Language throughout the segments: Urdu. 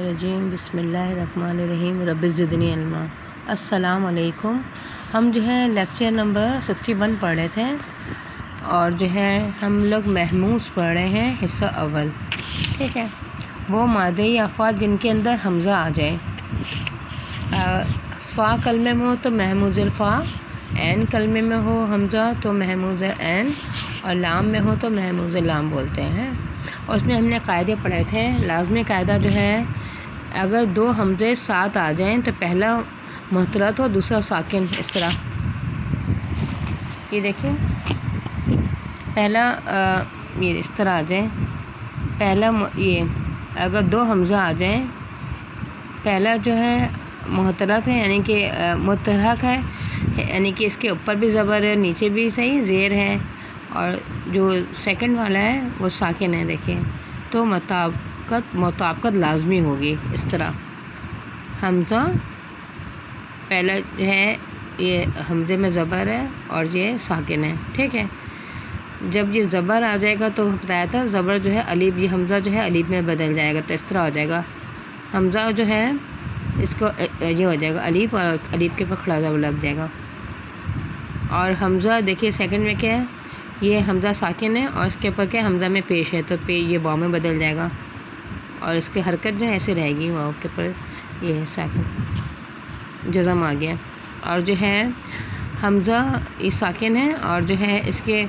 الرجیم بسم اللہ الرحمن الرحیم رب زدنی علما۔ السلام علیکم۔ ہم جو ہے لیکچر نمبر 61 پڑھ رہے تھے اور جو ہے ہم لوگ محموز پڑھ رہے ہیں حصہ اول، ٹھیک ہے۔ وہ مادے یا افعال جن کے اندر حمزہ آ جائے، فا کلمے میں ہو تو محموز الفا، عین کلمے میں ہو حمزہ تو محموز عین، اور لام میں ہو تو محموز لام بولتے ہیں۔ اور اس میں ہم نے قاعدے پڑھے تھے۔ لازمی قاعدہ جو ہے، اگر دو حمزے ساتھ آ جائیں تو پہلا محترت ہو دوسرا ساکن، اس طرح یہ دیکھیں، پہلا یہ اس طرح آ جائیں، پہلا یہ اگر دو حمزہ آ جائیں، پہلا جو ہے محترت ہے یعنی کہ متحرک ہے، یعنی کہ اس کے اوپر بھی زبر ہے نیچے بھی صحیح زیر ہے، اور جو سیکنڈ والا ہے وہ ساکن ہے، دیکھیں تو مطابقت لازمی ہوگی۔ اس طرح حمزہ پہلا جو ہے یہ حمزے میں زبر ہے اور یہ ساکن ہے، ٹھیک ہے۔ جب یہ زبر آ جائے گا تو بتایا تھا زبر جو ہے الف، یہ حمزہ جو ہے الف میں بدل جائے گا، تو اس طرح ہو جائے گا حمزہ جو ہے اس کو یہ ہو جائے گا الف، اور الف کے اوپر کھڑا زبر لگ جائے گا۔ اور حمزہ دیکھیے سیکنڈ میں کیا ہے، یہ حمزہ ساکن ہے اور اس کے اوپر کیا حمزہ میں پیش ہے، تو یہ واو میں بدل جائے گا، اور اس کی حرکت جو ہے ایسے رہے گی، واو کے اوپر یہ ساکن جزم آ گیا۔ اور جو ہے حمزہ یہ ساکن ہے اور جو ہے اس کے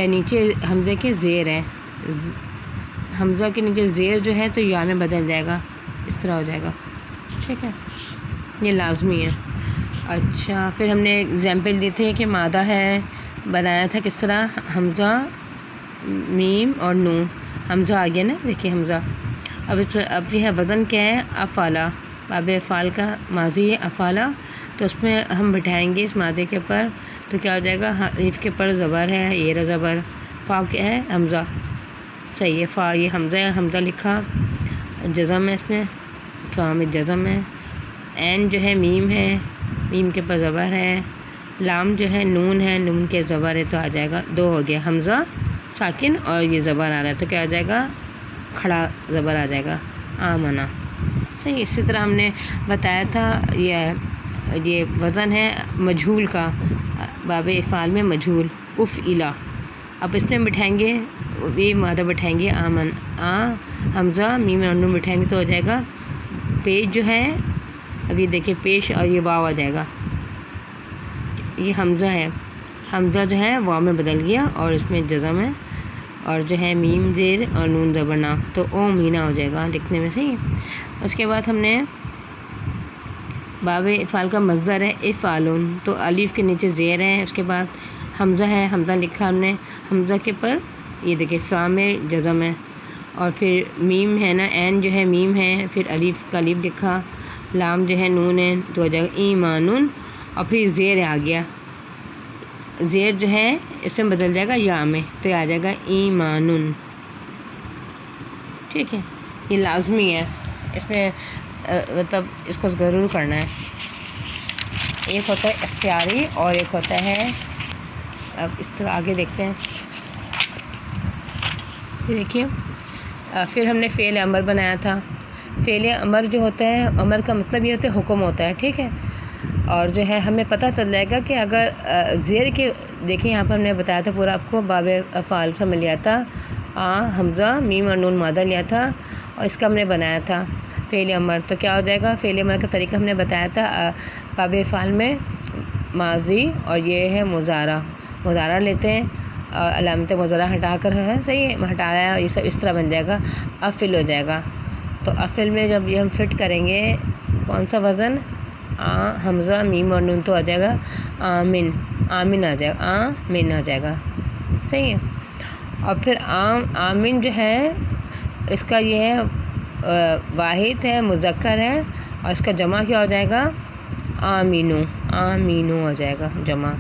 نیچے حمزے کے زیر ہے، حمزہ کے نیچے زیر جو ہے تو یا میں بدل جائے گا، اس طرح ہو جائے گا، ٹھیک ہے، یہ لازمی ہے۔ اچھا، پھر ہم نے ایگزامپل دی تھی کہ مادہ ہے، بنایا تھا کس طرح، حمزہ میم اور نون، حمزہ آ گیا نا، دیکھیے حمزہ۔ اب یہ ہے وزن کیا ہے، افعالہ، باب افعال کا ماضی ہے افعالہ، تو اس میں ہم بٹھائیں گے اس مادے کے اوپر، تو کیا ہو جائے گا، الف کے اوپر زبر ہے، یہ زبر، فا کیا ہے حمزہ، صحیح ہے، فا یہ حمزہ ہے، حمزہ لکھا، جزم ہے اس میں، فا میں جزم ہے، عین جو ہے میم ہے، میم کے اوپر زبر ہے، لام جو ہے نون ہے، نون کے زبر ہے، تو آ جائے گا دو ہو گیا، حمزہ ساکن اور یہ زبر آ رہا ہے تو کیا آ جائے گا، کھڑا زبر آ جائے گا، آمنا، صحیح۔ اسی طرح ہم نے بتایا تھا یہ وزن ہے مجہول کا، باب افعال میں مجہول، افعلا، اب اس میں بٹھائیں گے، یہ مادہ بٹھائیں گے آمن، حمزہ میم اور نون بٹھائیں گے تو ہو جائے گا پیش جو ہے، ابھی دیکھیں پیش اور یہ واو آ جائے گا، یہ حمزہ ہے، حمزہ جو ہے واو میں بدل گیا اور اس میں جزم ہے، اور جو ہے میم زیر اور نون زبرنا، تو او مینا ہو جائے گا لکھنے میں، صحیح۔ اس کے بعد ہم نے باب افعال کا مصدر ہے افعالون، تو الف کے نیچے زیر ہے، اس کے بعد حمزہ ہے، حمزہ لکھا ہم نے، حمزہ کے پر یہ دیکھیں فا میں جزم ہے، اور پھر میم ہے نا، عین جو ہے میم ہے، پھر الف کا الف لکھا، لام جو ہے نون ہے، تو ہو جائے گا ایمانون، اور پھر زیر آ گیا، زیر جو ہے اس میں بدل جائے گا یا میں، تو یہ آ جائے گا ایمانون، ٹھیک ہے، یہ لازمی ہے، اس میں مطلب اس کو ضرور کرنا ہے۔ ایک ہوتا ہے اختیاری اور ایک ہوتا ہے، اب اس طرح آگے دیکھتے ہیں، دیکھیے پھر ہم نے فعل امر بنایا تھا۔ فعل امر جو ہوتا ہے، امر کا مطلب یہ ہوتا ہے حکم ہوتا ہے، ٹھیک ہے، اور جو ہے ہمیں پتہ چل جائے گا کہ اگر زیر کے، دیکھیں یہاں پر ہم نے بتایا تھا پورا آپ کو، باب افعال سمجھ لیا تھا، حمزہ میم اور نون مادہ لیا تھا، اور اس کا ہم نے بنایا تھا فعل امر، تو کیا ہو جائے گا، فعل امر کا طریقہ ہم نے بتایا تھا، باب افعال میں ماضی اور یہ ہے مضارع لیتے ہیں، اور علامت مضارع ہٹا کر ہے، صحیح ہے، ہٹایا ہے، یہ سب اس طرح بن جائے گا، افعل ہو جائے گا۔ تو افعل میں جب یہ ہم فٹ کریں گے کون سا وزن، حمزہ میم اور نون، تو آ جائے گا آمن، آمن آ جائے گا، آمن آ جائے گا، صحیح ہے۔ اور پھر آمن جو ہے اس کا یہ ہے واحد ہے، مذکر ہے، اور اس کا جمع کیا ہو جائے گا، آمینو، آمینو ہو جائے گا جمع،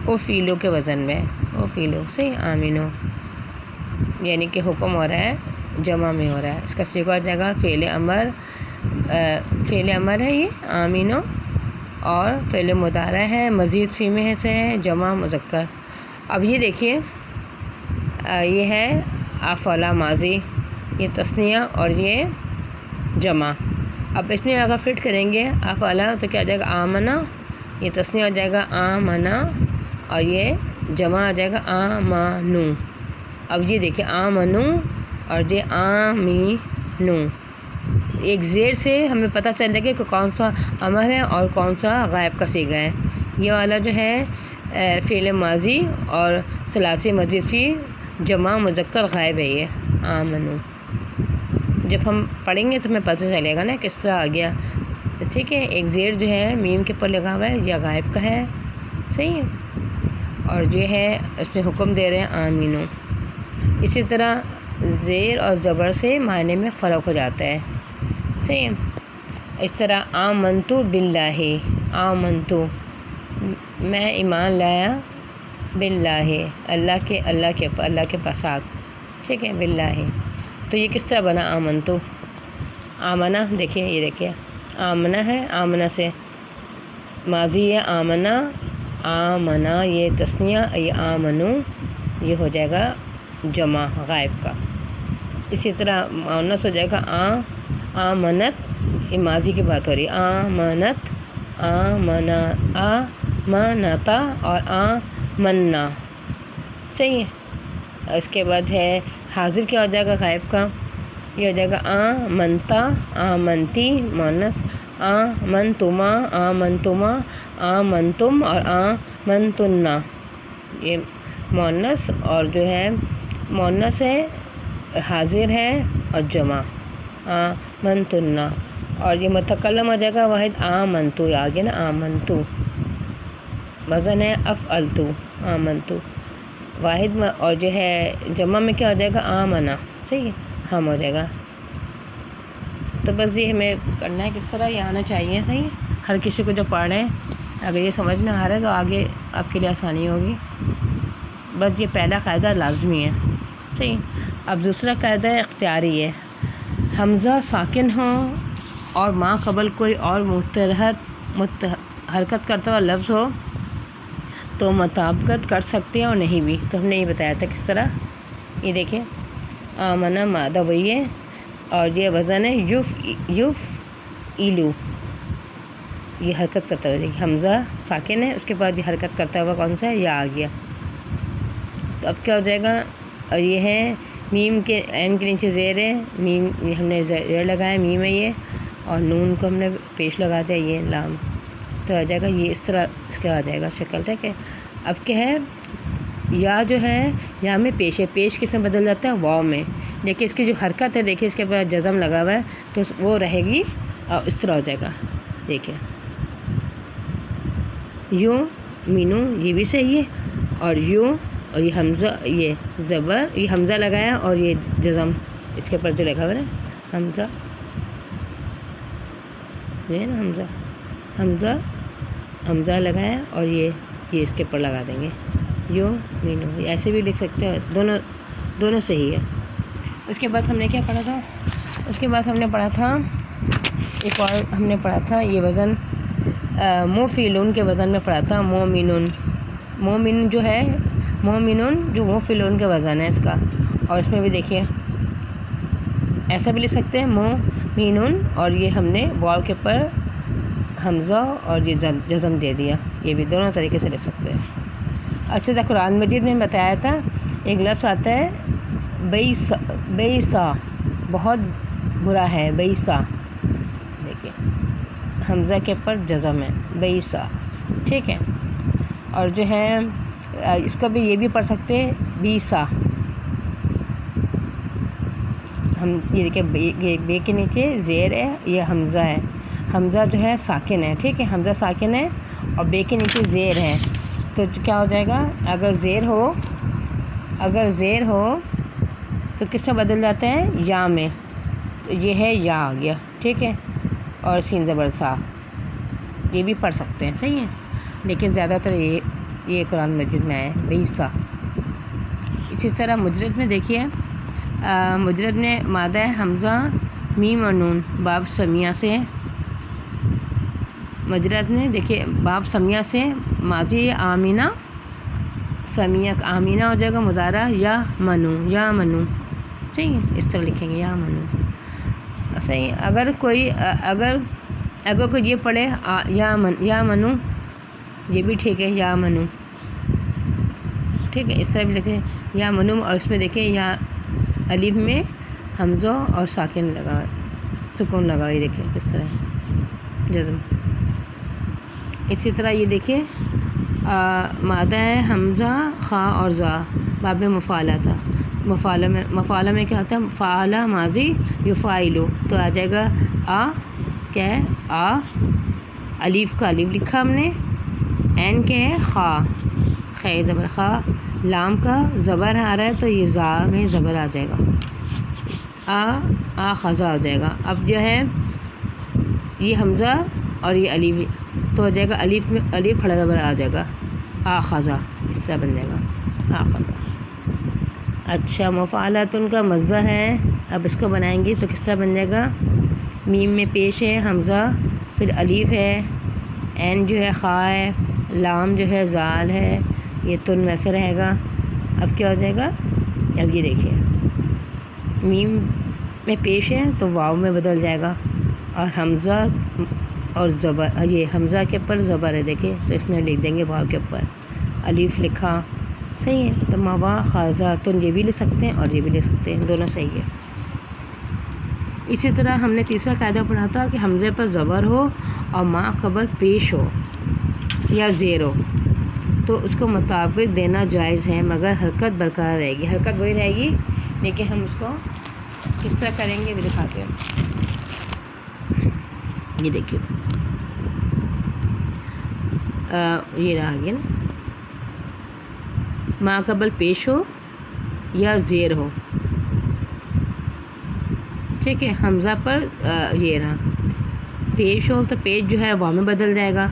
او فیلو کے وزن میں، او فیلو، صحیح، آمینو، یعنی کہ حکم ہو رہا ہے جمع میں ہو رہا ہے، اس کا صیغہ ہو جائے گا فعل امر، فعل امر ہے یہ آمینو، اور فعل مضارع ہے مزید فی میں سے ہے جمع مذکر۔ اب یہ دیکھیے یہ ہے افعلا ماضی، یہ تثنیہ اور یہ جمع. اب اس میں اگر فٹ کریں گے افعلا تو کیا آ جائے گا آمنا، یہ تسنیہ ہو جائے گا آمنا، اور یہ جمع آ جائے گا آمنو. اب یہ دیکھیں آمنو اور یہ آمینو، ایک زیر سے ہمیں پتہ چل جائے گا کہ کون سا امر ہے اور کون سا غائب کا صیغہ ہے. یہ والا جو ہے فعل ماضی اور ثلاثی مزید فی جمع مذکر غائب ہے یہ آمنو. جب ہم پڑھیں گے تو ہمیں پتہ چلے گا نا کس طرح آ گیا. ٹھیک ہے، ایک زیر جو ہے میم کے اوپر لگا ہوا ہے یہ غائب کا ہے، صحیح ہے، اور یہ ہے اس میں حکم دے رہے ہیں آمینو. اسی طرح زیر اور زبر سے معنی میں فرق ہو جاتا ہے، صحیح ہے. اس طرح آمنتو باللہ، آمنتو میں ایمان لایا، باللہ اللہ کے ساتھ، ٹھیک ہے، باللہ. تو یہ کس طرح بنا آمنتو؟ آمنا، دیکھیں یہ دیکھیں آمنا ہے، آمنا سے ماضی ہے آمنا، آمنا یہ تسنیہ، یہ آمنو یہ ہو جائے گا جمع غائب کا. اسی طرح مؤنث ہو جائے گا آمنت، یہ ماضی کی بات ہو رہی ہے، آمنت، آمنا، آمنتا اور آمنا، صحیح ہے. اس کے بعد ہے حاضر، کیا ہو جائے گا غائب کا؟ یہ ہو جائے گا آمنتا، آمنتی مؤنث، آمنتما، آمنتما، آمنتم اور آمنتنا یہ مؤنث، اور جو ہے مؤنث ہے حاضر ہے اور جمع آمنتنا. اور یہ متکلم ہو جائے گا واحد آمنتو، آگے نا آمنتو وزن ہے افعلتو، آمنتو واحد اور جو ہے جمع میں کیا ہو جائے گا آمنا، صحیح ہے، ہم ہو جائے گا. تو بس یہ ہمیں کرنا ہے کس طرح یہ آنا چاہیے، صحیح ہے. ہر کسی کو جو پڑھ رہے ہیں اگر یہ سمجھ میں آ رہا ہے تو آگے آپ کے لیے آسانی ہوگی. بس یہ پہلا قاعدہ لازمی ہے، صحیح. اب دوسرا قاعدہ اختیاری ہے. حمزہ ساکن ہو اور ماں قبل کوئی اور حرکت کرتا ہوا لفظ ہو تو مطابقت کر سکتے ہیں اور نہیں بھی. تو ہم نے یہ بتایا تھا کس طرح. یہ دیکھیں آمنا مادہ وہی ہے اور یہ وزن ہے یف ایلو، یہ حرکت کرتا ہوا، حمزہ ساکن ہے، اس کے بعد یہ حرکت کرتا ہوا کون سا ہے، یا آ گیا. تو اب کیا ہو جائے گا، یہ ہے میم کے عین کے نیچے زیر ہے، میم ہم نے زیر لگایا، میم ہے یہ، اور نون کو ہم نے پیش لگا دیا، یہ لام. تو آ جائے گا یہ اس طرح اس کا آ جائے گا شکل، ٹھیک ہے. اب کیا ہے، یا جو ہے یا میں پیش ہے، پیش کس میں بدل جاتا ہے، واو میں. لیکن اس کی جو حرکت ہے دیکھیے اس کے بعد جزم لگا ہوا ہے تو وہ رہے گی اور اس طرح ہو جائے گا. دیکھیں یوں مینو یہ بھی صحیح ہے، اور یوں، اور یہ حمزہ، یہ زبر، یہ حمزہ لگایا اور یہ جزم اس کے اوپر جو لگا ہوا ہے حمزہ، یہ نا حمزہ، حمزہ حمزہ لگایا اور یہ اس کے اوپر لگا دیں گے یوں مینو. ایسے بھی لکھ سکتے ہیں، دونوں صحیح ہے. اس کے بعد ہم نے کیا پڑھا تھا، اس کے بعد ہم نے پڑھا تھا ایک اور، ہم نے پڑھا تھا یہ وزن موفیلون کے وزن میں پڑھا تھا مومنون. مومن جو ہے مومنون جو موفیلون کے وزن ہے اس کا، اور اس میں بھی دیکھیے ایسا بھی لکھ سکتے ہیں مومنون، اور یہ ہم نے واو کے پر حمزہ اور یہ جزم دے دیا، یہ بھی دونوں طریقے سے لکھ سکتے ہیں. اچھا تھا قرآن مجید میں بتایا تھا ایک لفظ آتا ہے بیسا، بہت برا ہے، بیسا، دیکھیے حمزہ کے اوپر جزم ہے بیسا، ٹھیک ہے. اور جو ہے اس کا بھی یہ بھی پڑھ سکتے ہیں بیسا. ہم یہ دیکھیں بے کے نیچے زیر ہے، یہ حمزہ ہے، حمزہ جو ہے ساکن ہے، ٹھیک ہے، حمزہ ساکن ہے اور بے کے نیچے زیر ہے. تو کیا ہو جائے گا، اگر زیر ہو تو کس میں بدل جاتا ہے، یا میں. تو یہ ہے یا آ گیا، ٹھیک ہے، اور سین زبر سا، یہ بھی پڑھ سکتے ہیں، صحیح ہے. لیکن زیادہ تر یہ قرآن مجید میں ہے بیسا. اسی طرح مجرد میں دیکھیے، مجرد میں مادہ ہے حمزہ میم اور نون باب سمیہ سے. مجرد میں دیکھیے باب سمیہ سے ماضی آمینہ، سمیہ آمینہ ہو جائے گا مضارع یا منو، یا منو، صحیح ہے، اس طرح لکھیں گے یا منو. صحیح. اگر کوئی یہ پڑھے یا منو، یہ بھی ٹھیک ہے، یا منو ٹھیک ہے. اس طرح بھی لکھیں یا منو، اور اس میں دیکھیں یا الف میں حمزہ اور ساکن سکون لگا، یہ دیکھیں کس طرح جزم. اسی طرح یہ دیکھیں مادہ ہے حمزہ خا اور زا، باب مفعلہ تھا. مفعلہ میں کیا ہوتا ہے؟ فعلہ ماضی یفعلو، تو آ جائے گا کیا ہے؟ الف کا الف لکھا ہم نے، عین کیا ہے؟ خا، خے زبر خا. لام کا زبر آ رہا ہے تو یہ زا میں زبر آ جائے گا، خزا ہو جائے گا. اب جو ہے یہ حمزہ اور یہ الف تو ہو جائے گا الف کھڑا زبر آ جائے گا، خزا، اس طرح بن جائے گا خزا. اچھا، مفعلاتن کا مصدر ہے. اب اس کو بنائیں گے تو کس طرح بن جائے گا؟ میم میں پیش ہے حمزہ، پھر الف ہے، عین جو ہے خا ہے، لام جو ہے زال ہے، یہ تن ویسے رہے گا. اب کیا ہو جائے گا؟ اب یہ دیکھیے میم میں پیش ہے تو واو میں بدل جائے گا، اور حمزہ اور زبر، یہ حمزہ کے اوپر زبر ہے دیکھیں، تو اس میں لکھ دیں گے واو کے اوپر الف لکھا. صحیح ہے. تو موا خازہ تن یہ بھی لکھ سکتے ہیں اور یہ بھی لکھ سکتے ہیں، دونوں صحیح ہے. اسی طرح ہم نے تیسرا قاعدہ پڑھا تھا کہ حمزے پر زبر ہو اور ما قبل پیش ہو یا زیر ہو تو اس کو مطابق دینا جائز ہے، مگر حرکت برقرار رہے گی. حرکت وہی رہے گی، لیکن ہم اس کو کس طرح کریں گے بھی دکھاتے ہیں. یہ دیکھیے یہ رہا گیا نا، ما قبل پیش ہو یا زیر ہو، ٹھیک ہے. حمزہ پر یہ رہا پیش ہو تو پیش جو ہے واو میں بدل جائے گا،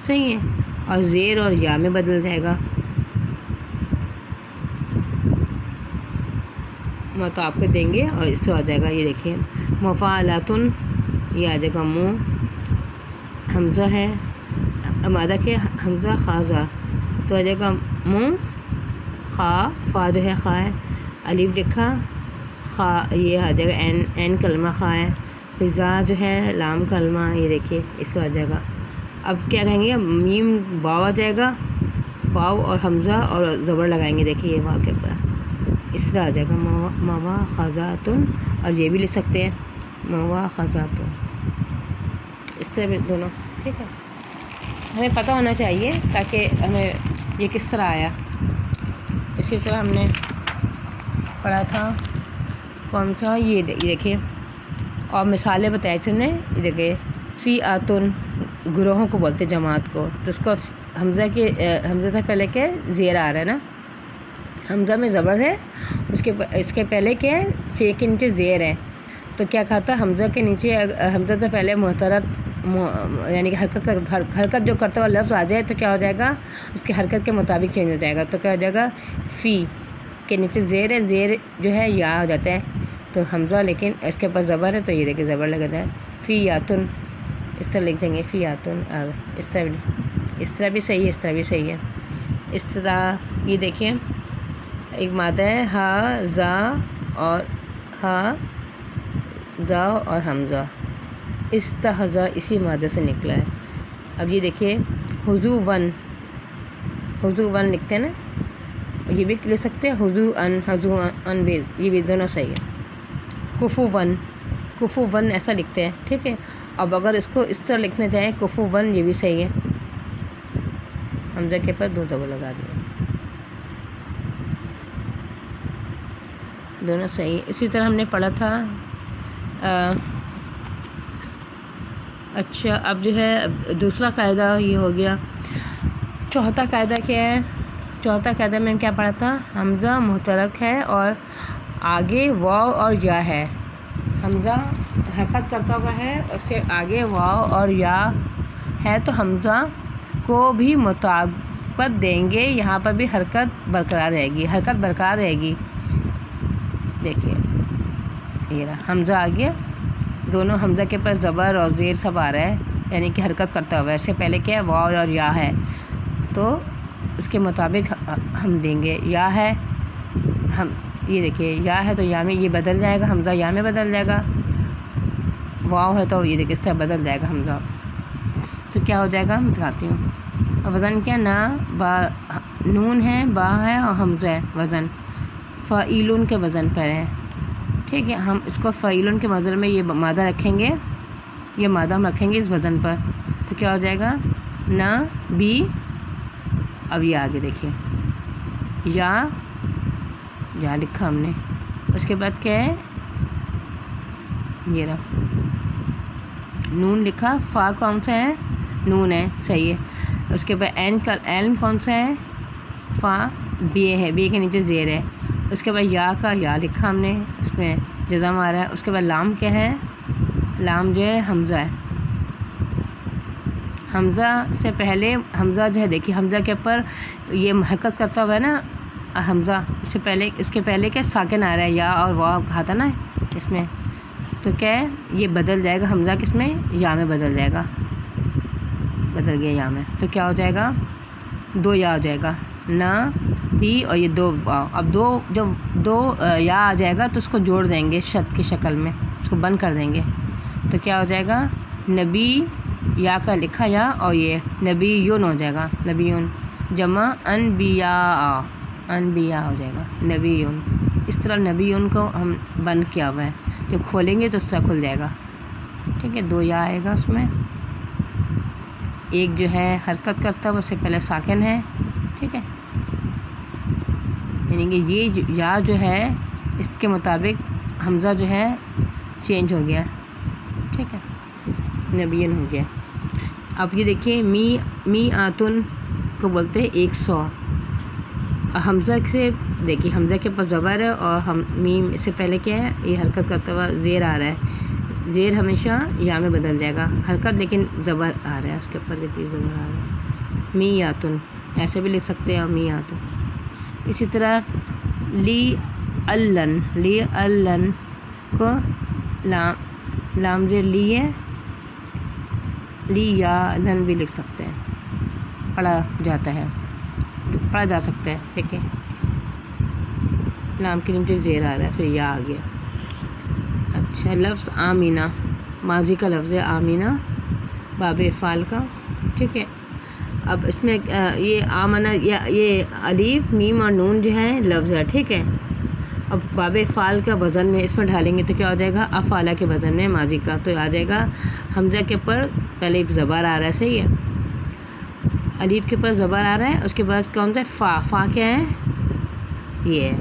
صحیح ہے، اور زیر اور یا میں بدل جائے گا. تو آپ کو دیں گے اور اس سے آ جائے گا. یہ دیکھیں مفعلاتن، یہ آ جائے گا منہ، حمزہ ہے مادہ کے حمزہ خازہ تو آ جائے گا منہ خا، فا جو ہے خا ہے، الف لکھا خا، یہ آ جائے گا عین کلمہ خا ہے، پھر زا جو ہے لام کلمہ، یہ دیکھیے اس سے آ جائے گا. اب کیا کہیں گے؟ میم واو آ جائے گا، واو اور حمزہ اور زبر لگائیں گے، دیکھیے یہ واو کے اوپر اس طرح آ جائے گا موا خزاتن، اور یہ بھی لکھ سکتے ہیں موا خزاتن، اس طرح بھی دونوں ٹھیک ہے. ہمیں پتہ ہونا چاہیے تاکہ ہمیں یہ کس طرح آیا. اسی طرح ہم نے پڑھا تھا کون سا، یہ دیکھیں اور مثالیں بتائی تھی نے. یہ دیکھیں فی آتن، گروہوں کو بولتے جماعت کو، تو اس کو حمزہ سے پہلے کے زیر آ رہا ہے نا، حمزہ میں زبر ہے، اس کے پہلے کیا ہے؟ فی کے نیچے زیر ہے. تو کیا کہا تھا؟ حمزہ کے نیچے حمزہ سے پہلے محترت یعنی کہ حرکت جو کرتا ہوا لفظ آ جائے تو کیا ہو جائے گا؟ اس کی حرکت کے مطابق چینج ہو جائے گا. تو کیا ہو جائے گا؟ فی کے نیچے زیر ہے، زیر جو ہے یا ہو جاتا ہے، تو حمزہ لیکن اس کے پاس زبر ہے تو یہ دیکھیں زبر لگتا ہے فی یاتن، اس طرح لکھ دیں گے فی یاتن. اس طرح بھی صحیح ہے، اس طرح بھی صحیح ہے. اس طرح یہ دیکھیں ایک مادہ ہے ہا زا اور حمزہ، استحضا اسی مادہ سے نکلا ہے. اب یہ دیکھیے حضو ون لکھتے ہیں نا، یہ بھی لکھ سکتے ہیں حضو ان بھی، یہ بھی دونوں صحیح ہے. کفو ون ایسا لکھتے ہیں، ٹھیک ہے. اب اگر اس کو اس طرح لکھنا چاہیں کفو ون، یہ بھی صحیح ہے، حمزہ کے پر دو زبر لگا دیا، دونوں صحیح. اسی طرح ہم نے پڑھا تھا اچھا اب جو ہے دوسرا قاعدہ یہ ہو گیا. چوتھا قاعدہ کیا ہے؟ چوتھا قاعدہ میں کیا پڑھا تھا؟ حمزہ محترک ہے اور آگے واو اور یا ہے. حمزہ حرکت کرتا ہوا ہے، اس سے آگے واو اور یا ہے تو حمزہ کو بھی مطابقت دیں گے، یہاں پر بھی حرکت برقرار رہے گی. دیکھیے یہ رہا حمزہ آ گیا، دونوں حمزہ کے پاس زبر اور زیر سب آ رہا ہے، یعنی کہ حرکت کرتا ہوا. اس سے پہلے کیا ہے؟ واو اور یا ہے، تو اس کے مطابق ہم دیں گے. یا ہے ہم، یہ دیکھیے یا ہے تو یا میں یہ بدل جائے گا، حمزہ یا میں بدل جائے گا. واو ہے تو یہ دیکھیں اس طرح بدل جائے گا حمزہ. تو کیا ہو جائے گا میں دکھاتی ہوں. وزن کیا نا با نون ہے با ہے اور حمزہ ہے وزن فعیلن کے وزن پر ہے. ٹھیک ہے ہم اس کو فعیلن کے وزن میں یہ مادہ رکھیں گے یہ مادہ ہم رکھیں گے اس وزن پر. تو کیا ہو جائے گا نا بی. اب یہ آگے دیکھیے یا لکھا ہم نے. اس کے بعد کیا ہے یہ رہا نون لکھا. فا کون سا ہے نون ہے صحیح ہے. اس کے بعد این کا این کون سا ہے فا بی ہے بی کے نیچے زیر ہے. اس کے بعد یا کا یا لکھا ہم نے اس میں جزم آ رہا ہے. اس کے بعد لام کیا ہے لام جو ہے حمزہ ہے. حمزہ سے پہلے حمزہ جو ہے دیکھیے حمزہ کے اوپر یہ حرکت کرتا ہوا ہے نا حمزہ. اس کے پہلے کیا ساکن آ رہا ہے یا اور واو کہا تھا نا اس میں. تو کیا ہے یہ بدل جائے گا حمزہ کس میں یا میں بدل جائے گا. بدل گیا یا میں. تو کیا ہو جائے گا دو یا ہو جائے گا نا بی اور یہ دو واو. اب جب دو یا آ جائے گا تو اس کو جوڑ دیں گے شد کی شکل میں اس کو بند کر دیں گے. تو کیا ہو جائے گا نبی یا کا لکھا یا اور یہ نبی یون ہو جائے گا. نبی یون جمع انبیاء ہو جائے گا نبی یون. اس طرح نبی یون کو ہم بند کیا ہوا ہے. جب کھولیں گے تو اس طرح کھل جائے گا. ٹھیک ہے دو یا آئے گا اس میں. ایک جو ہے حرکت کرتا ہے اس سے پہلے ساکن ہے. ٹھیک ہے یعنی کہ یہ یا جو ہے اس کے مطابق حمزہ جو ہے چینج ہو گیا. ٹھیک ہے نبین ہو گیا. اب یہ دیکھیے می آتن کو بولتے ہیں 100. حمزہ سے دیکھیے حمزہ کے پاس زبر ہے اور ہم میم اس سے پہلے کیا ہے یہ حرکت کرتا ہوا زیر آ رہا ہے. زیر ہمیشہ یا میں بدل جائے گا حرکت لیکن زبر آ رہا ہے اس کے اوپر دیکھیے زبر آ رہا ہے. می آتن ایسے بھی لکھ سکتے ہیں اور می آتن. اسی طرح لی الن کو لام زیر لی ہے لی یا لن بھی لکھ سکتے ہیں. پڑھا جا سکتا ہے. دیکھیں لام کے نیچے زیر آ رہا ہے پھر یا آ گیا. اچھا لفظ آمینہ ماضی کا لفظ ہے آمینہ باب افعال کا. ٹھیک ہے اب اس میں یہ آمنہ یہ الف میم اور نون جو ہے لفظ ہے. ٹھیک ہے اب باب افعال کا وزن میں اس میں ڈالیں گے تو کیا ہو جائے گا افعالہ کے وزن میں ماضی کا. تو آ جائے گا حمزہ کے اوپر پہلے زبر آ رہا ہے صحیح ہے. الف کے اوپر زبر آ رہا ہے. اس کے بعد کون سا فا کیا ہے یہ ہے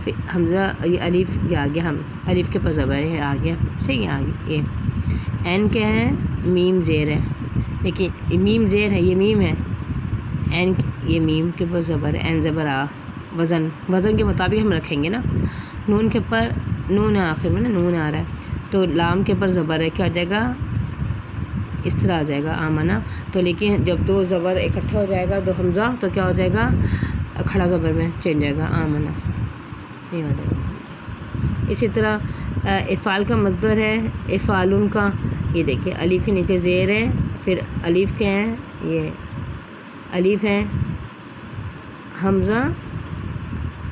پھر حمزہ یہ الف یہ آ گیا. ہم الف کے اوپر زبر ہے آ گیا صحیح ہے. آگے یہ این کیا ہے میم زیر ہے لیکن میم زیر ہے یہ میم ہے. این یہ میم کے اوپر زبر ہے این زبر آ وزن کے مطابق ہم رکھیں گے نا. نون کے اوپر نون ہے آخر میں نا نون آ رہا ہے تو لام کے اوپر زبر ہے کیا ہو جائے گا اس طرح آ جائے گا آمنہ. تو لیکن جب دو زبر اکٹھا ہو جائے گا دو حمزہ تو کیا ہو جائے گا کھڑا زبر میں چینج جائے گا آمنہ یہ ہو جائے گا. اسی طرح افعال کا مصدر ہے افعالن کا. یہ دیکھیے الف کے نیچے زیر ہے پھر الف کیا ہے یہ الف ہے حمزہ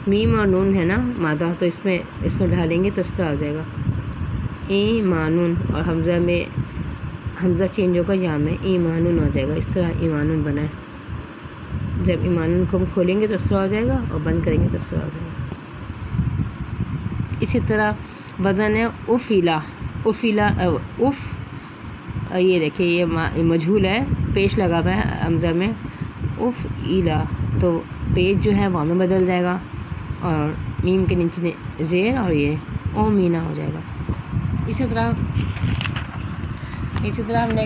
میم اور نون ہے نا مادہ. تو اس میں ڈالیں گے تو اس طرح ہو جائے گا ایمانون اور حمزہ چینج ہوگا یا میں ایمانون ہو جائے گا. اس طرح ایمانون بنا ہے. جب ایمانون کو ہم کھولیں گے تو اس طرح ہو جائے گا اور بند کریں گے تو اس طرح ہو جائے گا. اسی طرح وزن ہے افیلا اف. یہ دیکھیے یہ مجہول ہے پیش لگا ہوا ہے حمزہ میں اف ایلا. تو پیش جو ہے وہاں میں بدل جائے گا اور میم کے نیچے زیر اور یہ او مینا ہو جائے گا. اسی طرح ہم نے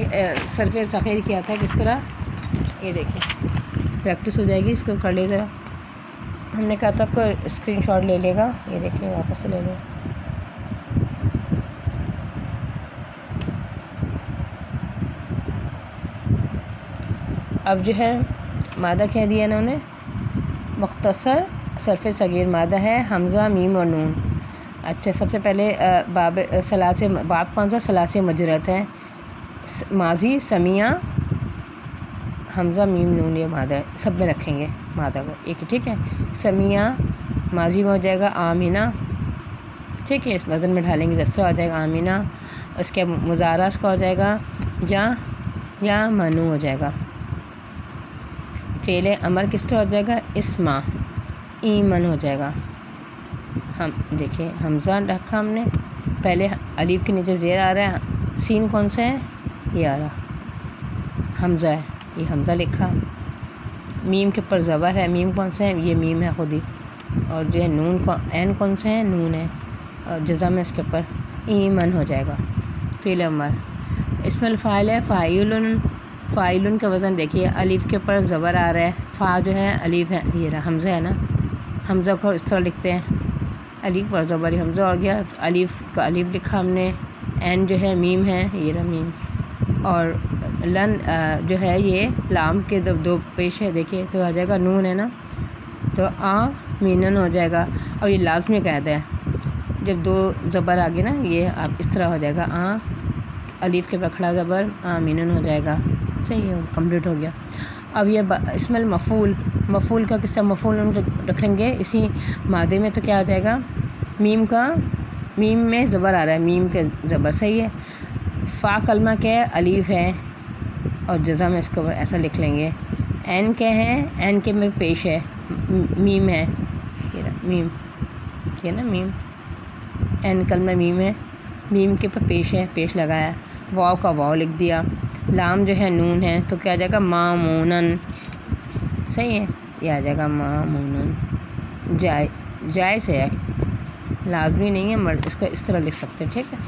صرف ذخیر کیا تھا کس طرح یہ دیکھیں پریکٹس ہو جائے گی. اس کو کر لے ذرا. ہم نے کہا تھا آپ کو اسکرین شاٹ لے لے گا. یہ دیکھیں واپس سے لے لیں. اب جو ہے مادہ کہہ دیا انہوں نے مختصر صرف صغیر مادہ ہے حمزہ میم اور نون. اچھا سب سے پہلے باب کون سا ثلاثی مجرد ہے ماضی سمیہ حمزہ میم نون یہ مادہ ہے سب میں رکھیں گے مادہ کو ایک. ٹھیک ہے سمیہ ماضی میں ہو جائے گا آمینہ. ٹھیک ہے اس وزن میں ڈالیں گے جس طرح ہو جائے گا آمینہ. اس کے مضارع اس کا ہو جائے گا یا منو ہو جائے گا. فعل امر کس طرح ہو جائے گا؟ اسما ایمن ہو جائے گا. ہم دیکھیں حمزہ رکھا ہم نے، پہلے الف کے نیچے زیر آ رہا ہے، سین کون سا ہے؟ یہ آ رہا حمزہ ہے، یہ حمزہ لکھا. میم کے اوپر زبر ہے، میم کون سا ہے؟ یہ میم ہے خود ہی. اور جو ہے نون عین کون سا ہے؟ نون ہے، اور جزم ہے اس کے اوپر، ایمن ہو جائے گا. فعل امر. اسم الفاعل ہے فاعل کا وزن دیکھیے، الف کے اوپر زبر آ رہا ہے، فا جو ہے الف ہے، یہ رہا حمزہ ہے نا، حمزہ کو اس طرح لکھتے ہیں، الف پر زبر حمزہ ہو گیا. الف کا الف لکھا ہم نے، عین جو ہے میم ہے، یہ رہا میم. اور لن جو ہے یہ لام کے دو پیش ہے، دیکھیے تو آ جائے گا نون ہے نا، تو مینن ہو جائے گا. اور یہ لازمی قاعدہ ہے، جب دو زبر آگے نا یہ آپ اس طرح ہو جائے گا، الف کے پکڑا زبر مینن ہو جائے گا. صحیح ہے، کمپلیٹ ہو گیا. اب یہ اسم مفعول کا کس طرح مفعول رکھیں گے اسی مادے میں، تو کیا آ جائے گا؟ میم میں زبر آ رہا ہے، میم کے زبر صحیح ہے. فا کلمہ کیا ہے؟ الف ہے اور جزم اس کو ایسا لکھ لیں گے. عین کیا ہے؟ عین کے میں پیش ہے، میم ہے، میم یہ نا میم، عین کلمہ میم ہے، میم کے پر پیش ہے، پیش لگایا. واو کا واو لکھ دیا. لام جو ہے نون ہے، تو کیا آ جائے گا؟ مامونن. صحیح ہے، یہ آ جائے گا مامونن. جائز ہے، لازمی نہیں ہے، مرد اس کو اس طرح لکھ سکتے، ٹھیک ہے.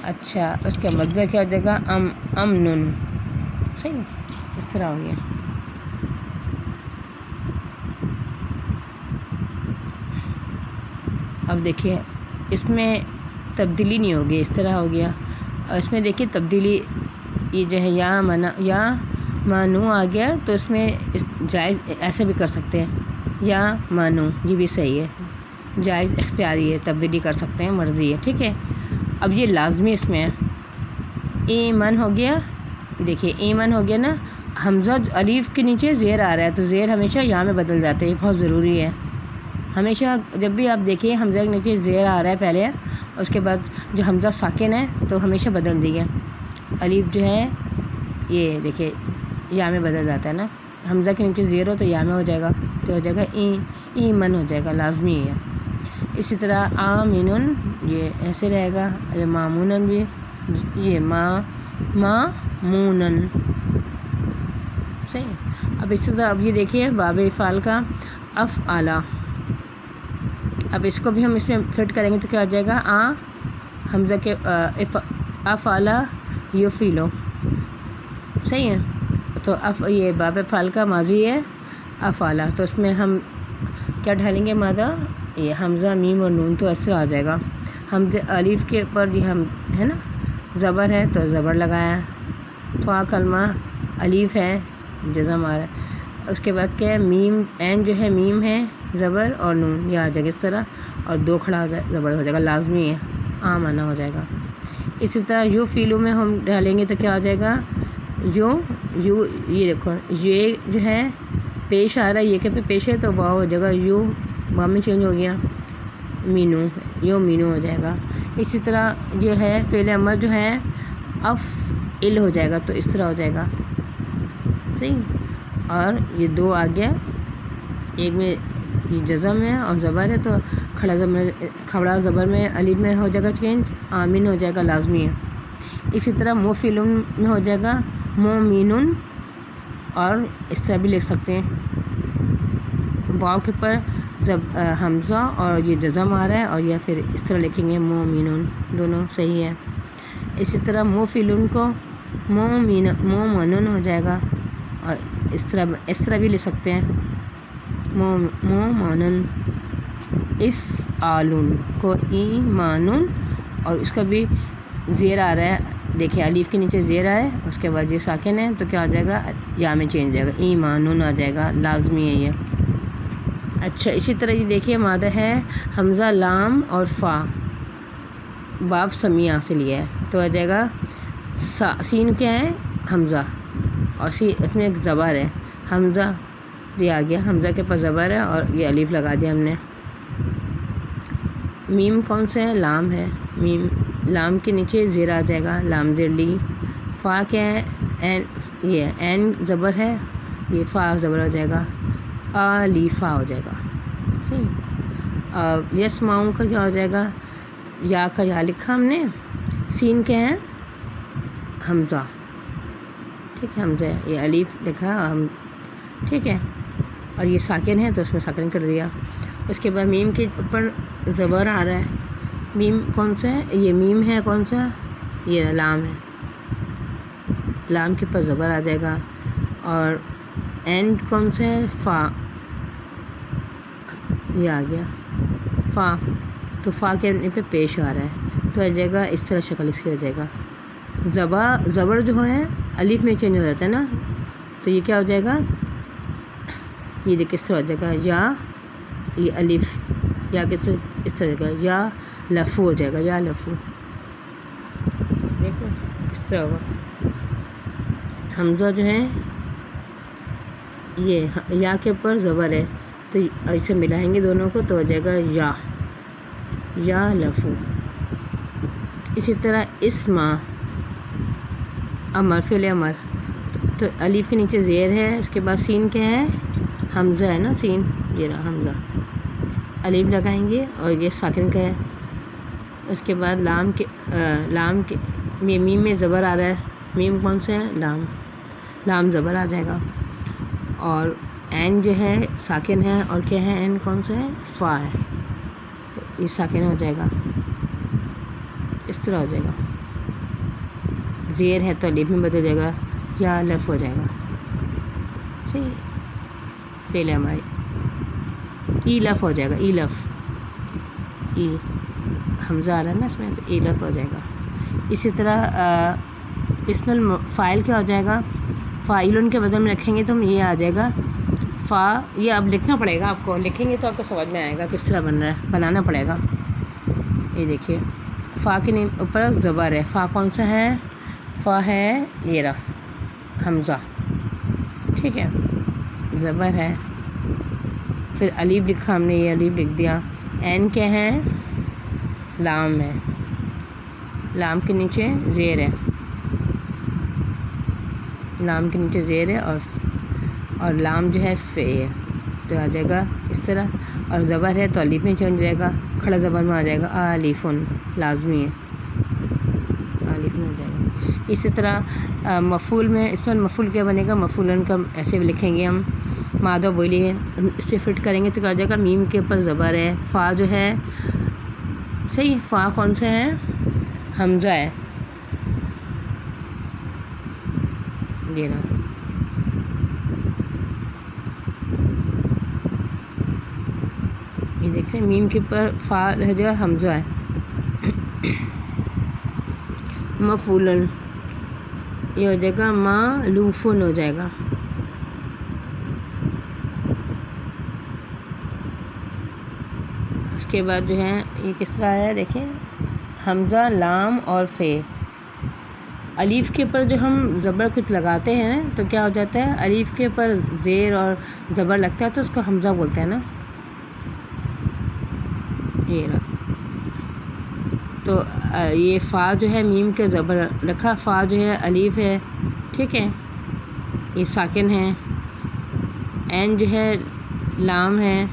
اچھا، اس کا مطلب کیا ہو جائے گا؟ امنن. صحیح، اس طرح ہو گیا. اب دیکھیے اس میں تبدیلی نہیں ہوگی، اس طرح ہو گیا. اور اس میں دیکھیے تبدیلی، یہ جو ہے یا مانو آ گیا، تو اس میں جائز ایسے بھی کر سکتے ہیں، یا مانو، یہ بھی صحیح ہے، جائز اختیاری ہے، تبدیلی کر سکتے ہیں، مرضی ہے، ٹھیک ہے. اب یہ لازمی اس میں ہے، ایمن ہو گیا. دیکھیے ایمن ہو گیا نا، حمزہ الف کے نیچے زیر آ رہا ہے، تو زیر ہمیشہ یا میں بدل جاتے ہیں، یہ بہت ضروری ہے. ہمیشہ جب بھی آپ دیکھیے حمزہ کے نیچے زیر آ رہا ہے پہلے، اس کے بعد جو حمزہ ساکن ہے تو ہمیشہ بدل دیے. الف جو ہے یہ دیکھیے یا میں بدل جاتا ہے نا، حمزہ کے نیچے زیر ہو تو یا میں ہو جائے گا، تو ہو جائے گا ایمن ہو جائے گا، لازمی ہے. اسی طرح آمینن یہ ایسے رہے گا. یہ مامونن بھی، یہ مامونن. صحیح. اب اسی طرح اب یہ دیکھیے باب افعال کا افعالہ. اب اس کو بھی ہم اس میں فٹ کریں گے تو کیا ہو جائے گا؟ حمزہ کے افعالہ یفعلو. صحیح ہے. تو یہ باب افعال کا ماضی ہے افعالہ، تو اس میں ہم کیا ڈالیں گے مادہ؟ یہ حمزہ میم اور نون، تو ایسے آ جائے گا. حمزہ الف کے اوپر یہ ہم ہے نا زبر ہے، تو زبر لگایا. فا کلمہ الف ہے، جزم آ رہا ہے. اس کے بعد کیا ہے؟ میم، عین جو ہے میم ہے، زبر اور نون، یہ آ جائے گا اس طرح، اور دو کھڑا ہو جائے زبر ہو جائے گا، لازمی ہے، عام آنا ہو جائے گا. اسی طرح یو فیلو میں ہم ڈالیں گے تو کیا ہو جائے گا؟ یو یہ دیکھو یہ جو ہے پیش آ رہا ہے، یہ کہ پہ پیش ہے، تو واو ہو جائے گا، یو واو میں چینج ہو گیا، مینو، یو مینو ہو جائے گا. اسی طرح یہ ہے فعل امر جو ہے افعل ہو جائے گا، تو اس طرح ہو جائے گا. صحیح. اور یہ دو آ گیا، ایک میں یہ جزم ہے اور زبر ہے، تو کھڑا زبر میں الف میں ہو جائے گا چینج، آمین ہو جائے گا، لازمی ہے. اسی طرح موفلن میں ہو جائے گا مومنن، اور اس طرح بھی لکھ سکتے ہیں، واو کے پر حمزہ اور یہ جزم آ رہا ہے، اور یا پھر اس طرح لکھیں گے مومنن، دونوں صحیح ہے. اسی طرح موفلن کو مومنن ہو جائے گا، اور اس طرح بھی لکھ سکتے ہیں مومنن. افعالن کو ایمانن، اور اس کا بھی زیر آ رہا ہے، دیکھیں الف کے نیچے زیر آئے، اس کے بعد یہ ساکن ہے، تو کیا ہو جائے گا؟ یا میں چینج جائے گا، ایمانن آ جائے گا، لازمی ہے یہ. اچھا، اسی طرح یہ دیکھیے مادہ ہے حمزہ لام اور فا، باب سمیہ سے لیا ہے، تو آ جائے گا سین کیا ہے؟ حمزہ، اور اس میں ایک زبر ہے، حمزہ یہ آ گیا، حمزہ کے پاس زبر ہے اور یہ الف لگا دیا ہم نے. میم کون سے ہے؟ لام ہے، میم لام کے نیچے زیر آ جائے گا، لام زیر لی. فا کیا ہے؟ این، یہ این زبر ہے، یہ فا زبر ہو جائے گا، لی فا ہو جائے گا. ٹھیک. یس ماؤں کا کیا ہو جائے گا؟ یا کا یا لکھا ہم نے، سین کیا ہے؟ حمزہ. ٹھیک ہے، حمزہ ہے، یہ الف لکھا ہم. ٹھیک ہے، اور یہ ساکن ہے تو اس میں ساکن کر دیا. اس کے بعد میم کے اوپر زبر آ رہا ہے. میم کون سا ہے؟ یہ میم ہے. کون سا؟ یہ لام ہے. لام کے اوپر زبر آ جائے گا. اور اینڈ کون سا ہے؟ فا. یہ آ گیا فا، تو فا کے پہ پیش آ رہا ہے تو آ جائے گا اس طرح، شکل اس کی ہو جائے گا. زبر جو ہے الف میں چینج ہو جاتا ہے نا، تو یہ کیا ہو جائے گا؟ یہ دیکھ کس طرح ہو جائے گا، یا یہ الف یا کس اس طرح کا یا لفو ہو جائے گا، یا لفو. دیکھو اس طرح ہوگا. حمزہ جو ہے یہ یا کے اوپر زبر ہے تو ایسے ملائیں گے دونوں کو تو ہو جائے گا یا لفو. اسی طرح اسما، امر، فعل امر، تو الف کے نیچے زیر ہے. اس کے بعد سین کیا ہے؟ حمزہ ہے نا، سین، یہ رہا حمزہ. الف لگائیں گے اور یہ ساکن کا ہے. اس کے بعد لام کے میم میں زبر آ رہا ہے. میم کون سا ہے؟ لام زبر آ جائے گا. اور این جو ہے ساکن ہے، اور کیا ہے؟ این کون سا ہے؟ فا ہے، تو یہ ساکن ہو جائے گا، اس طرح ہو جائے گا. زیر ہے تو الف میں بدل جائے گا، یا لف ہو جائے گا. ٹھیک، پہلے ہماری ای لف ہو جائے گا، ای لف، ای حمزہ آ رہا ہے نا اس میں، تو ای لف ہو جائے گا. اسی طرح اسم الفاعل کیا ہو جائے گا؟ فاعلن کے بدل میں رکھیں گے تو ہم یہ آ جائے گا فا. یہ اب لکھنا پڑے گا آپ کو، لکھیں گے تو آپ کو سمجھ میں آئے گا کس طرح بن رہا ہے، بنانا پڑے گا. یہ دیکھیے فا کے اوپر زبر ہے. فا کون سا ہے؟ فا ہے یہ رہا حمزہ. ٹھیک ہے، زبر ہے. پھر الف لکھا ہم نے، یہ الف لکھ دیا. این کیا ہے؟ لام ہے. لام کے نیچے زیر ہے، لام کے نیچے زیر ہے، اور لام جو ہے فے ہے، تو آ جائے گا اس طرح. اور زبر ہے تو الف میں چینج جائے گا، کھڑا زبر میں آ جائے گا، الفن لازمی ہے، الف میں ہو جائے گا. اسی طرح مفعول میں، اس پر مفعول کیا بنے گا؟ مفعولن کا ایسے بھی لکھیں گے ہم، مادہ بولی ہے، اس پہ فٹ کریں گے تو کیا ہو جائے گا؟ میم کے اوپر زبر ہے. فا جو ہے صحیح، فا کون سا ہے؟ حمزہ ہے. یہ نا یہ دیکھیں میم کے اوپر فا ہے جو ہے حمزہ ہے. مفعولن یہ ہو جائے گا مالوفن ہو جائے گا. اس کے بعد جو ہے یہ کس طرح ہے دیکھیں، حمزہ، لام اور فے. الف کے اوپر جو ہم زبر کچھ لگاتے ہیں تو کیا ہو جاتا ہے؟ الف کے اوپر زیر اور زبر لگتا ہے تو اس کو حمزہ بولتے ہیں نا. یہ رہا، تو یہ فا جو ہے میم کے زبر رکھا، فا جو ہے الف ہے. ٹھیک ہے، یہ ساکن ہے. این جو ہے لام ہے،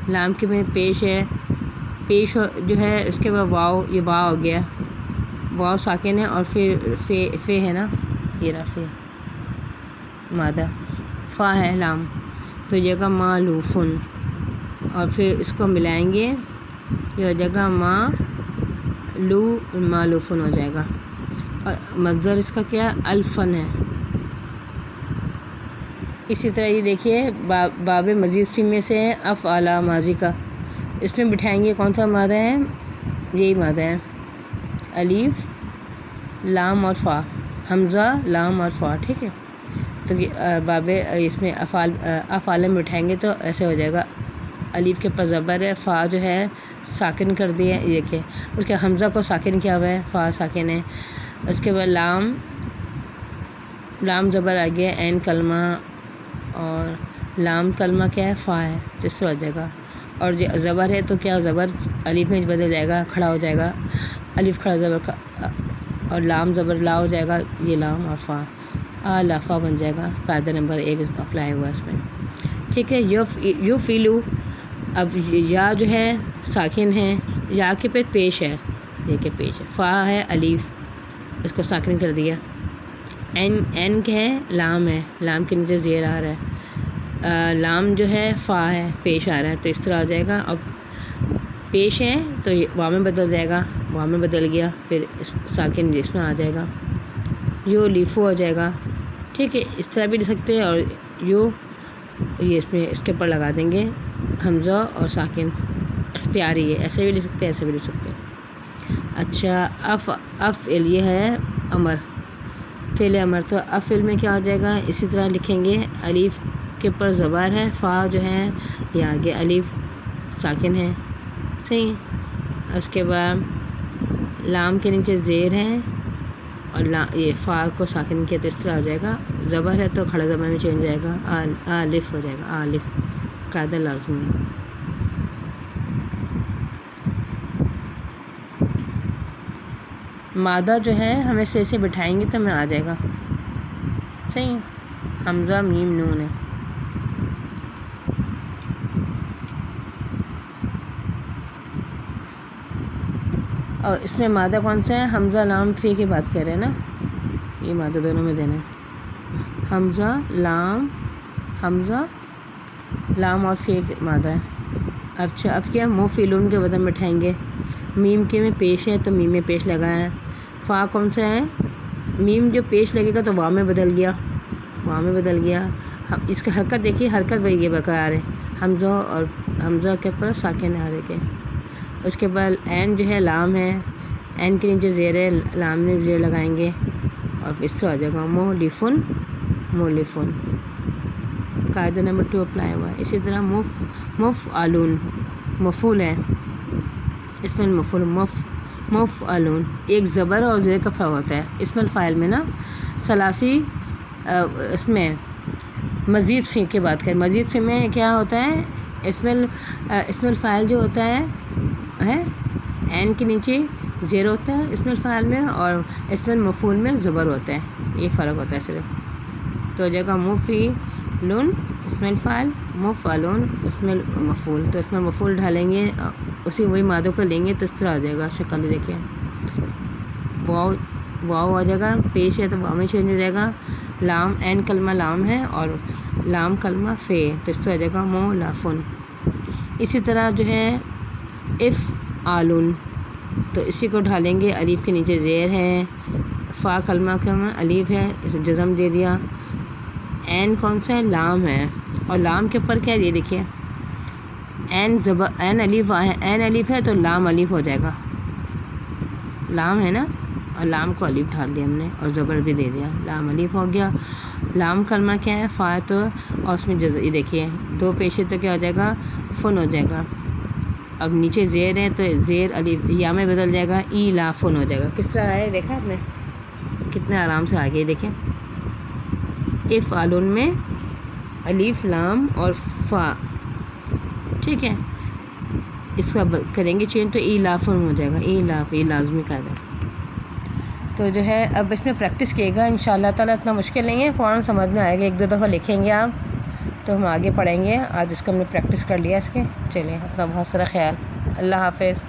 لام کے میں پیش ہے، پیش جو ہے اس کے بعد واو، یہ واو ہو گیا، واو ساکن ہے. اور پھر فے ہے نا، یہ رہا فے مادہ. فا ہے لام، تو یہ جگہ مالوفن، اور پھر اس کو ملائیں گے، یہ جگہ مالوفن ہو جائے گا. اور مصدر اس کا کیا؟ الفن ہے. اسی طرح یہ دیکھیے باب مزید فی میں سے افعال ماضی کا، اس میں بٹھائیں گے کون سا مادہ ہے؟ یہی مادہ ہے، الف، لام اور فا، حمزہ، لام اور فا. ٹھیک ہے، تو باب اس میں افعال میں بٹھائیں گے تو ایسے ہو جائے گا. الف کے اوپر زبر ہے، فا جو ہے ساکن کر دیا، یہ دیکھیں اس کے حمزہ کو ساکن کیا ہوا ہے، فا ساکن ہے. اس کے بعد لام زبر آ گیا، این کلمہ، اور لام کلمہ کیا ہے؟ فا ہے، تو اس سے ہو جائے گا. اور زبر ہے تو کیا زبر الف میں بدل جائے گا، کھڑا ہو جائے گا. الف کھڑا زبر اور لام زبر لا ہو جائے گا، یہ لام اور فا، لافا بن جائے گا۔ قاعدہ نمبر 1 اپلائی ہوا اس میں، ٹھیک ہے۔ یو فیلو، اب یا جو ہے ساکن ہے، یا کے پہ پیش ہے، یہ کے پیش ہے، فا ہے الف، اس کو ساکن کر دیا۔ این کیا ہے؟ لام ہے، لام کے نیچے زیر آ رہا ہے، لام جو ہے فا ہے، پیش آ رہا ہے، تو اس طرح آ جائے گا۔ اب پیش ہے تو واو میں بدل جائے گا، واو میں بدل گیا، پھر ساکن اس میں آ جائے گا، یو لیفو ہو جائے گا، ٹھیک ہے۔ اس طرح بھی لکھ سکتے ہیں، اور یو یہ اس میں اس کے اوپر لگا دیں گے حمزہ اور ساکن، اختیاری ہے، ایسے بھی لکھ سکتے ہیں، ایسے بھی لکھ سکتے ہیں۔ اچھا، افعل یہ ہے امر، فعل امر، تو افعل میں کیا ہو جائے گا؟ اسی طرح لکھیں گے، الف کے اوپر زبر ہے، فا جو ہے یہ آگے الف ساکن ہے، صحیح۔ اس کے بعد لام کے نیچے زیر ہے، اور یہ فا کو ساکن کیا تو اس طرح ہو جائے گا، زبر ہے تو کھڑا زبر میں چینج جائے گا، الف ہو جائے گا، الف، قاعدہ لازمی ہے۔ مادہ جو ہے ہمیں سے بٹھائیں گے تو ہمیں آ جائے گا، صحیح۔ حمزہ میم نون ہے، اور اس میں مادہ کون سا ہے؟ حمزہ لام فی کی بات کر رہے ہیں نا، یہ مادہ دونوں میں دینا ہے، حمزہ لام اور فی مادہ ہے۔ اچھا، اب کیا موفیلون کے بدن بٹھائیں گے، میم کے میں پیش ہے تو میم میں پیش لگایا ہے، فا کون سا ہے؟ میم جو پیش لگے گا تو واو میں بدل گیا، اس کا حرکت دیکھیے، حرکت وہی ہے برقرار ہے، حمزہ کے اوپر ساکن ہے کے۔ اس کے بعد این جو ہے لام ہے، این کے نیچے زیر ہے، لام میں زیر لگائیں گے، اور اس سے آ جائے گا مولفن، قاعدہ نمبر 2 اپلائی ہوا ہے۔ اسی طرح مفعلون، مفعول ہے، اسم المفعول، مفعلون، ایک زبر اور زیر کا فرق ہوتا ہے اسم الفاعل میں نا، ثلاثی اس میں مزید فی کی بات کریں، مزید فی میں کیا ہوتا ہے؟ اسم الفاعل جو ہوتا ہے این کے نیچے زیر ہوتا ہے اسم الفاعل میں، اور اسم المفعول میں زبر ہوتا ہے، یہ فرق ہوتا ہے صرف۔ تو ہو جائے گا مفعلون اسم الفاعل، مفعلون اسم المفعول، تو اس میں مفعول ڈالیں گے، وہی مادوں کو لیں گے تو اس طرح آ جائے گا، شکل دیکھیں، واو آ جائے گا، پیش ہے تو واو میں چینج ہو جائے گا، لام این کلمہ لام ہے اور لام کلمہ فے، تو اس طرح آ جائے گا مولافن۔ اسی طرح جو ہے افعالون، تو اسی کو ڈالیں گے، الف کے نیچے زیر ہے، فا کلمہ الف ہے، اسے جزم دے دیا، این کون سا ہے؟ لام ہے، اور لام کے اوپر کیا ہے؟ یہ دیکھیے، این الف ہے تو لام الف ہو جائے گا، لام ہے نا، اور لام کو الف ڈال دیا ہم نے، اور زبر بھی دے دیا، لام الف ہو گیا۔ لام کلمہ کیا ہے؟ فا، تو اور اس میں یہ دیکھیے دو پیشے تو کیا ہو جائے گا؟ فن ہو جائے گا۔ اب نیچے زیر ہے تو زیر الف یا میں بدل جائے گا، ای لا فن ہو جائے گا۔ کس طرح ہے دیکھا آپ نے، کتنے آرام سے آگے دیکھیں، افعالون میں الف لام اور فا، ٹھیک ہے، اس کا کریں گے چینج تو ای لا فن ہو جائے گا، ای لا، یہ لازمی قاعدہ ہے۔ تو جو ہے اب اس میں پریکٹس کیے گا انشاءاللہ تعالیٰ، اتنا مشکل نہیں ہے، فوراً سمجھ میں آئے گا، ایک دو دفعہ لکھیں گے آپ تو ہم آگے پڑھیں گے۔ آج اس کو ہم نے پریکٹس کر لیا اس کے، چلیے اپنا بہت سارا خیال، اللہ حافظ۔